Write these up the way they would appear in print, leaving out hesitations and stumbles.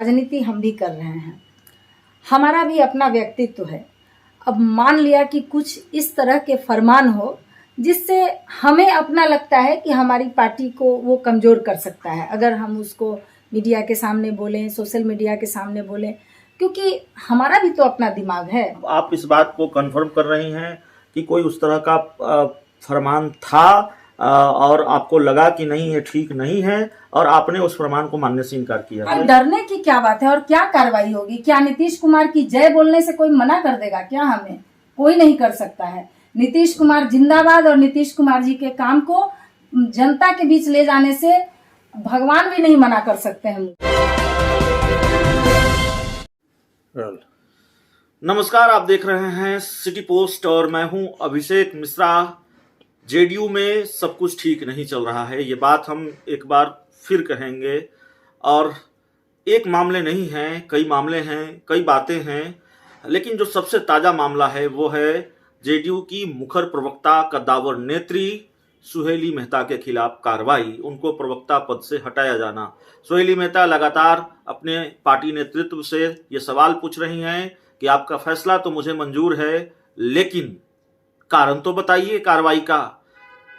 राजनीति हम भी कर रहे हैं, हमारा भी अपना व्यक्तित्व है। अब मान लिया कि कुछ इस तरह के फरमान हो जिससे हमें अपना लगता है कि हमारी पार्टी को वो कमज़ोर कर सकता है, अगर हम उसको मीडिया के सामने बोलें, सोशल मीडिया के सामने बोलें, क्योंकि हमारा भी तो अपना दिमाग है। आप इस बात को कंफर्म कर रही हैं कि कोई उस तरह का फरमान था और आपको लगा कि नहीं ये ठीक नहीं है और आपने उस फरमान को मानने से इनकार किया? और डरने की क्या बात है और क्या कार्रवाई होगी? क्या नीतीश कुमार की जय बोलने से कोई मना कर देगा क्या? हमें कोई नहीं कर सकता है। नीतीश कुमार जिंदाबाद और नीतीश कुमार जी के काम को जनता के बीच ले जाने से भगवान भी नहीं मना कर सकते हैं। नमस्कार, आप देख रहे हैं सिटी पोस्ट और मैं हूं अभिषेक मिश्रा। जेडीयू में सब कुछ ठीक नहीं चल रहा है, ये बात हम एक बार फिर कहेंगे। और एक मामले नहीं हैं, कई मामले हैं, कई बातें हैं, लेकिन जो सबसे ताज़ा मामला है वो है जेडीयू की मुखर प्रवक्ता कद्दावर नेत्री सुहेली मेहता के खिलाफ कार्रवाई, उनको प्रवक्ता पद से हटाया जाना। सुहेली मेहता लगातार अपने पार्टी नेतृत्व से ये सवाल पूछ रही हैं कि आपका फैसला तो मुझे मंजूर है, लेकिन कारण तो बताइए, कार्रवाई का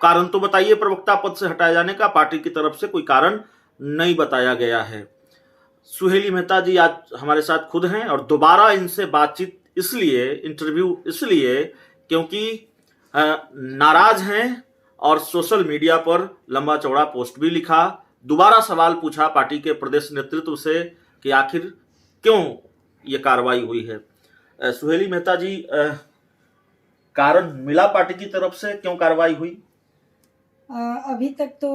कारण तो बताइए। प्रवक्ता पद से हटाए जाने का पार्टी की तरफ से कोई कारण नहीं बताया गया है। सुहेली मेहता जी आज हमारे साथ खुद हैं और दोबारा इनसे बातचीत इसलिए, इंटरव्यू इसलिए क्योंकि नाराज हैं और सोशल मीडिया पर लंबा चौड़ा पोस्ट भी लिखा, दोबारा सवाल पूछा पार्टी के प्रदेश नेतृत्व से कि आखिर क्यों ये कार्रवाई हुई है। सुहेली मेहता जी, कारण मिला पार्टी की तरफ से, क्यों कार्रवाई हुई? अभी तक तो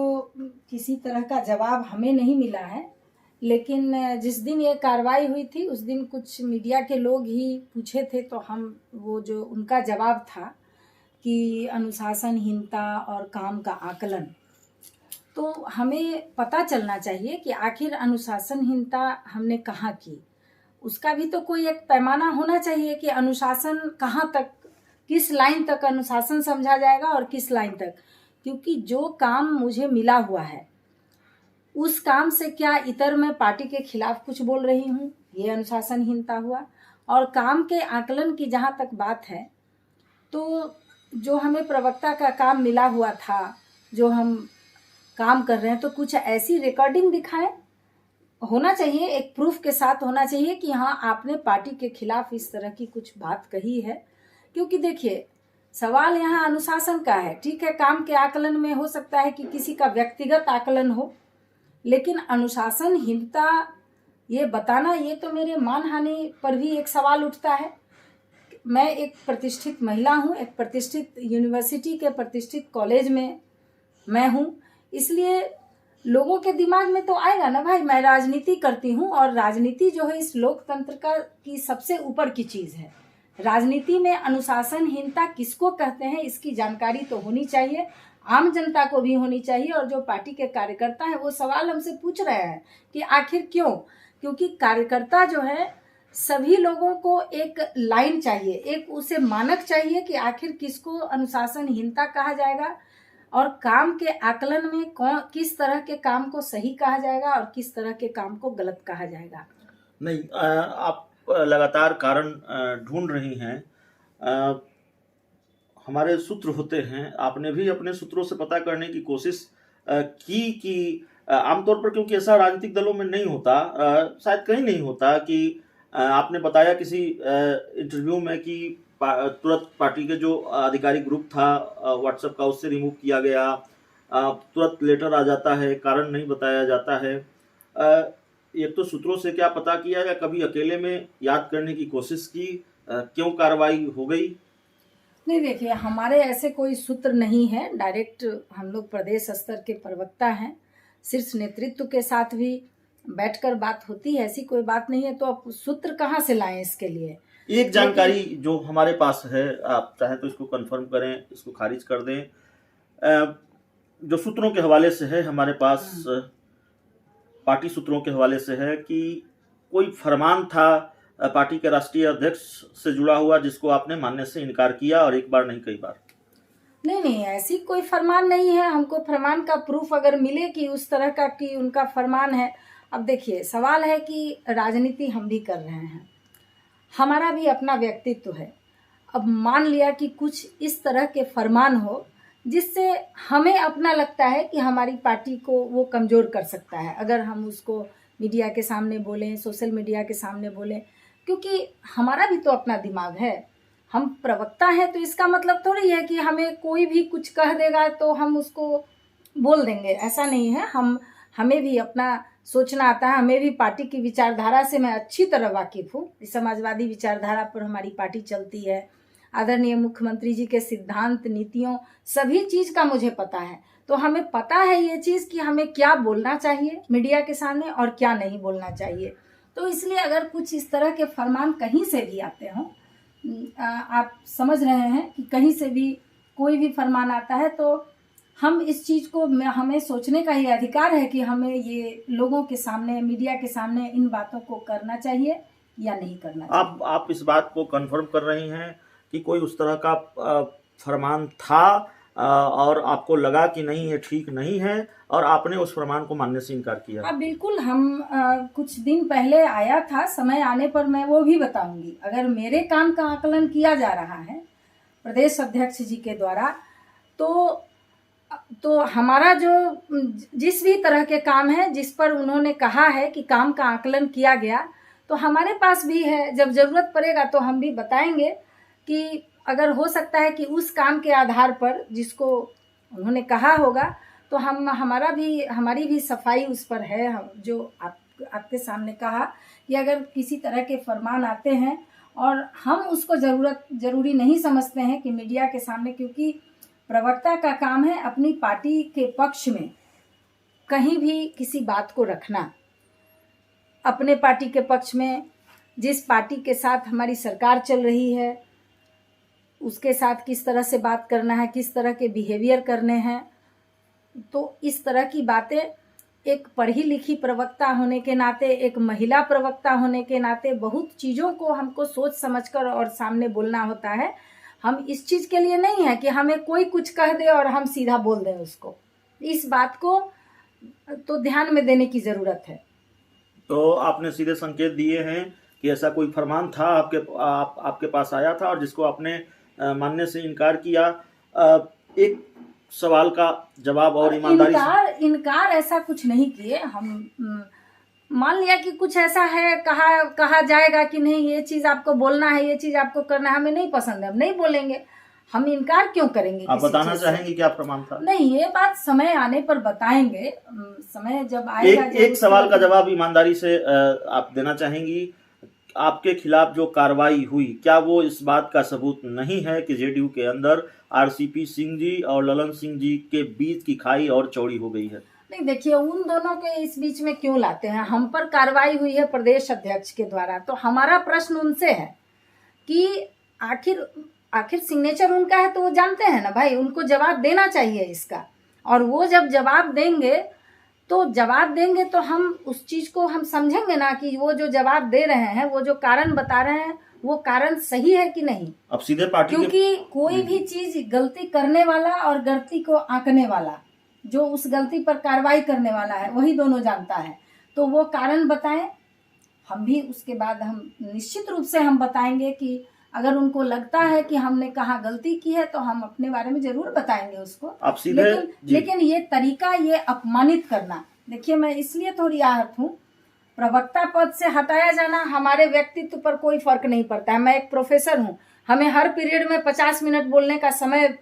किसी तरह का जवाब हमें नहीं मिला है, लेकिन जिस दिन ये कार्रवाई हुई थी उस दिन कुछ मीडिया के लोग ही पूछे थे, तो हम वो जो उनका जवाब था कि अनुशासनहीनता और काम का आकलन, तो हमें पता चलना चाहिए कि आखिर अनुशासनहीनता हमने कहाँ की। उसका भी तो कोई एक पैमाना होना चाहिए कि अनुशासन कहाँ तक, किस लाइन तक अनुशासन समझा जाएगा और किस लाइन तक। क्योंकि जो काम मुझे मिला हुआ है उस काम से क्या इतर मैं पार्टी के खिलाफ कुछ बोल रही हूँ, ये अनुशासनहीनता हुआ। और काम के आकलन की जहाँ तक बात है, तो जो हमें प्रवक्ता का काम मिला हुआ था, जो हम काम कर रहे हैं, तो कुछ ऐसी रिकॉर्डिंग दिखाएं, होना चाहिए, एक प्रूफ के साथ होना चाहिए कि हाँ आपने पार्टी के खिलाफ इस तरह की कुछ बात कही है। क्योंकि देखिए, सवाल यहाँ अनुशासन का है। ठीक है, काम के आकलन में हो सकता है कि किसी का व्यक्तिगत आकलन हो, लेकिन अनुशासनहीनता ये बताना, ये तो मेरे मानहानि पर भी एक सवाल उठता है। मैं एक प्रतिष्ठित महिला हूँ, एक प्रतिष्ठित यूनिवर्सिटी के प्रतिष्ठित कॉलेज में मैं हूँ, इसलिए लोगों के दिमाग में तो आएगा ना भाई, मैं राजनीति करती हूँ और राजनीति जो है इस लोकतंत्र का की सबसे ऊपर की चीज़ है। राजनीति में अनुशासनहीनता किसको कहते हैं इसकी जानकारी तो होनी चाहिए, आम जनता को भी होनी चाहिए। और जो पार्टी के कार्यकर्ता हैं वो सवाल हमसे पूछ रहे हैं कि आखिर क्यों? क्योंकि कार्यकर्ता जो है, सभी लोगों को एक लाइन चाहिए, एक उसे मानक चाहिए कि आखिर किसको अनुशासनहीनता कहा जाएगा और काम के आकलन में किस तरह के काम को सही कहा जाएगा और किस तरह के काम को गलत कहा जाएगा। नहीं, आप लगातार कारण ढूंढ रही हैं। हमारे सूत्र होते हैं, आपने भी अपने सूत्रों से पता करने की कोशिश की कि आमतौर पर, क्योंकि ऐसा राजनीतिक दलों में नहीं होता, शायद कहीं नहीं होता, कि आपने बताया किसी इंटरव्यू में कि तुरंत पार्टी के जो आधिकारिक ग्रुप था व्हाट्सएप का, उससे रिमूव किया गया, तुरंत लेटर आ जाता है, कारण नहीं बताया जाता है। एक तो सूत्रों से क्या पता किया या कभी अकेले में याद करने की कोशिश की, क्यों कार्रवाई हो गई? नहीं, देखिए, हमारे ऐसे कोई सूत्र नहीं है, डायरेक्ट हम लोग प्रदेश स्तर के प्रवक्ता हैं, शीर्ष नेतृत्व के साथ भी बैठकर बात होती है, ऐसी कोई बात नहीं है। तो अब सूत्र कहाँ से लाएं इसके लिए? एक जानकारी जो हमारे पास है, आप चाहें तो इसको कंफर्म करें, इसको खारिज कर दें। जो सूत्रों के हवाले से है हमारे पास, पार्टी सूत्रों के हवाले से है कि कोई फरमान था पार्टी के राष्ट्रीय अध्यक्ष से जुड़ा हुआ जिसको आपने मानने से इनकार किया, और एक बार नहीं कई बार। नहीं, ऐसी कोई फरमान नहीं है। हमको फरमान का प्रूफ अगर मिले कि उस तरह का कि उनका फरमान है, अब देखिए, सवाल है कि राजनीति हम भी कर रहे हैं, हमारा भी अपना व्यक्तित्व है। अब मान लिया कि कुछ इस तरह के फरमान हो जिससे हमें अपना लगता है कि हमारी पार्टी को वो कमज़ोर कर सकता है, अगर हम उसको मीडिया के सामने बोलें, सोशल मीडिया के सामने बोलें, क्योंकि हमारा भी तो अपना दिमाग है। हम प्रवक्ता हैं तो इसका मतलब थोड़ी है कि हमें कोई भी कुछ कह देगा तो हम उसको बोल देंगे, ऐसा नहीं है। हमें भी अपना सोचना आता है, हमें भी पार्टी की विचारधारा से मैं अच्छी तरह वाकिफ़ हूँ। समाजवादी विचारधारा पर हमारी पार्टी चलती है, आदरणीय मुख्यमंत्री जी के सिद्धांत, नीतियों, सभी चीज़ का मुझे पता है। तो हमें पता है ये चीज़ कि हमें क्या बोलना चाहिए मीडिया के सामने और क्या नहीं बोलना चाहिए। तो इसलिए अगर कुछ इस तरह के फरमान कहीं से भी आते हों, आप समझ रहे हैं कि कहीं से भी कोई भी फरमान आता है, तो हम इस चीज़ को, हमें सोचने का ही अधिकार है कि हमें ये लोगों के सामने, मीडिया के सामने इन बातों को करना चाहिए या नहीं करना चाहिए। आप इस बात को कंफर्म कर रही हैं कि कोई उस तरह का फरमान था और आपको लगा कि नहीं ये ठीक नहीं है और आपने उस फरमान को मानने से इनकार किया? हाँ बिल्कुल, हम कुछ दिन पहले आया था, समय आने पर मैं वो भी बताऊंगी। अगर मेरे काम का आकलन किया जा रहा है प्रदेश अध्यक्ष जी के द्वारा, तो हमारा जो जिस भी तरह के काम है जिस पर उन्होंने कहा है कि काम का आकलन किया गया, तो हमारे पास भी है। जब ज़रूरत पड़ेगा तो हम भी बताएंगे कि अगर हो सकता है कि उस काम के आधार पर जिसको उन्होंने कहा होगा, तो हमारी भी सफाई उस पर है। हम जो आपके सामने कहा कि अगर किसी तरह के फरमान आते हैं और हम उसको ज़रूरी नहीं समझते हैं कि मीडिया के सामने, क्योंकि प्रवक्ता का काम है अपनी पार्टी के पक्ष में कहीं भी किसी बात को रखना, अपने पार्टी के पक्ष में, जिस पार्टी के साथ हमारी सरकार चल रही है उसके साथ किस तरह से बात करना है, किस तरह के बिहेवियर करने हैं। तो इस तरह की बातें एक पढ़ी लिखी प्रवक्ता होने के नाते, एक महिला प्रवक्ता होने के नाते, बहुत चीज़ों को हमको सोच समझकर और सामने बोलना होता है। हम इस चीज़ के लिए नहीं है कि हमें कोई कुछ कह दे और हम सीधा बोल दें उसको। इस बात को तो ध्यान में देने की ज़रूरत है। तो आपने सीधे संकेत दिए हैं कि ऐसा कोई फरमान था आपके पास आया था और जिसको आपने मानने से इनकार किया। एक सवाल का जवाब और ईमानदारी से इनकार ऐसा कुछ नहीं किए हम। मान लिया कि कुछ ऐसा है, कहा जाएगा कि नहीं ये चीज़ आपको बोलना है, ये चीज़ आपको करना है, हमें नहीं पसंद है, हम नहीं बोलेंगे। हम इनकार क्यों करेंगे? आप बताना चाहेंगी क्या प्रमाण था? नहीं, ये बात समय आने पर बताएंगे, समय जब आएगा। एक सवाल का जवाब ईमानदारी से आप देना चाहेंगी? आपके खिलाफ जो कार्रवाई हुई, क्या वो इस बात का सबूत नहीं है कि जेडीयू के अंदर आरसीपी सिंह जी और ललन सिंह जी के बीच की खाई और चौड़ी हो गई है? नहीं, देखिए, उन दोनों के इस बीच में क्यों लाते हैं? हम पर कार्रवाई हुई है प्रदेश अध्यक्ष के द्वारा, तो हमारा प्रश्न उनसे है कि आखिर सिग्नेचर उनका है तो वो जानते हैं ना भाई, उनको जवाब देना चाहिए इसका। और वो जब जवाब देंगे तो हम उस चीज़ को हम समझेंगे ना कि वो जो जवाब दे रहे हैं, वो जो कारण बता रहे हैं, वो कारण सही है कि नहीं। अब सीधे पार्टी, क्योंकि कोई भी चीज़ गलती करने वाला और गलती को आंकने वाला, जो उस गलती पर कार्रवाई करने वाला है, वही दोनों जानता है। तो वो कारण बताएं, हम भी उसके बाद हम निश्चित रूप से हम बताएंगे कि अगर उनको लगता है कि हमने कहाँ गलती की है तो हम अपने बारे में जरूर बताएंगे उसको। आप सीधे लेकिन ये तरीका, ये अपमानित करना, देखिए मैं इसलिए थोड़ी आहत हूँ। प्रवक्ता पद से हटाया जाना हमारे व्यक्तित्व पर कोई फर्क नहीं पड़ता है। मैं एक प्रोफेसर हूँ, हमें हर पीरियड में 50 मिनट बोलने का समय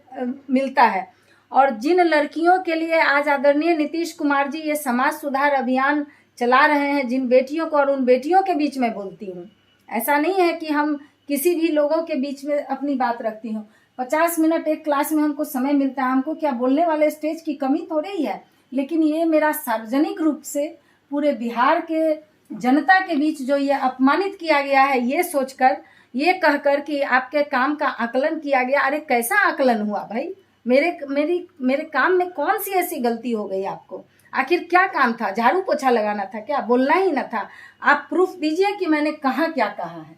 मिलता है। और जिन लड़कियों के लिए आज आदरणीय नीतीश कुमार जी ये समाज सुधार अभियान चला रहे हैं, जिन बेटियों को, और उन बेटियों के बीच में बोलती हूँ। ऐसा नहीं है कि हम किसी भी लोगों के बीच में अपनी बात रखती हूँ। 50 मिनट एक क्लास में हमको समय मिलता है, हमको क्या बोलने वाले स्टेज की कमी थोड़ी ही है। लेकिन ये मेरा सार्वजनिक रूप से पूरे बिहार के जनता के बीच जो ये अपमानित किया गया है, ये सोचकर, ये कहकर कि आपके काम का आकलन किया गया। अरे कैसा आकलन हुआ भाई? मेरे काम में कौन सी ऐसी गलती हो गई आपको? आखिर क्या काम था? झाड़ू पोछा लगाना था क्या? बोलना ही न था? आप प्रूफ दीजिए कि मैंने कहाँ क्या कहा है।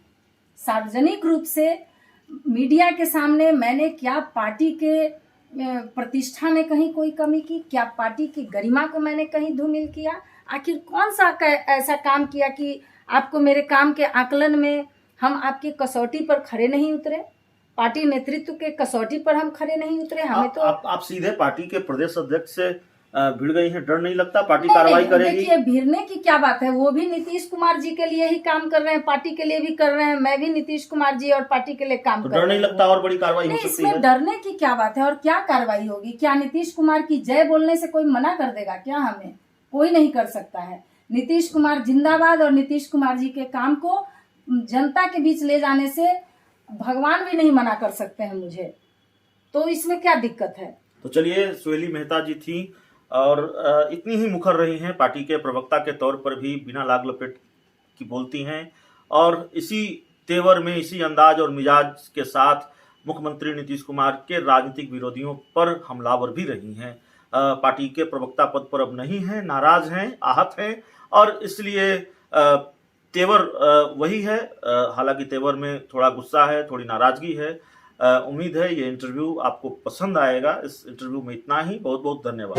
सार्वजनिक रूप से मीडिया के सामने मैंने क्या पार्टी के प्रतिष्ठा में कहीं कोई कमी की? क्या पार्टी की गरिमा को मैंने कहीं धूमिल किया? आखिर कौन सा ऐसा काम किया कि आपको मेरे काम के आकलन में हम आपकी कसौटी पर खरे नहीं उतरे, पार्टी नेतृत्व के कसौटी पर हम खरे नहीं उतरे? हमें तो आप सीधे पार्टी के प्रदेश अध्यक्ष से भिड़ गई हैं, डर नहीं लगता पार्टी कार्रवाई करेगी? देखिए, भिड़ने की क्या बात है, वो भी नीतीश कुमार जी के लिए ही काम कर रहे हैं, पार्टी के लिए भी कर रहे हैं, मैं भी नीतीश कुमार जी और पार्टी के लिए काम कर रही हूं। डर नहीं लगता और बड़ी कार्रवाई हो सकती है? इसमें डरने की क्या बात है और क्या कार्रवाई होगी? क्या नीतीश कुमार की जय बोलने से कोई मना कर देगा क्या? हमें कोई नहीं कर सकता है। नीतीश कुमार जिंदाबाद और नीतीश कुमार जी के काम को जनता के बीच ले जाने से भगवान भी नहीं मना कर सकते हैं मुझे, तो इसमें क्या दिक्कत है? तो चलिए, सुहेली मेहता जी थी और इतनी ही मुखर रही हैं, पार्टी के प्रवक्ता के तौर पर भी बिना लाग लपेट की बोलती हैं और इसी तेवर में, इसी अंदाज और मिजाज के साथ मुख्यमंत्री नीतीश कुमार के राजनीतिक विरोधियों पर हमलावर भी रही हैं। पार्टी के प्रवक्ता पद पर अब नहीं हैं, नाराज हैं, आहत हैं और इसलिए तेवर वही है। हालांकि तेवर में थोड़ा गुस्सा है, थोड़ी नाराजगी है। उम्मीद है ये इंटरव्यू आपको पसंद आएगा। इस इंटरव्यू में इतना ही। बहुत बहुत धन्यवाद।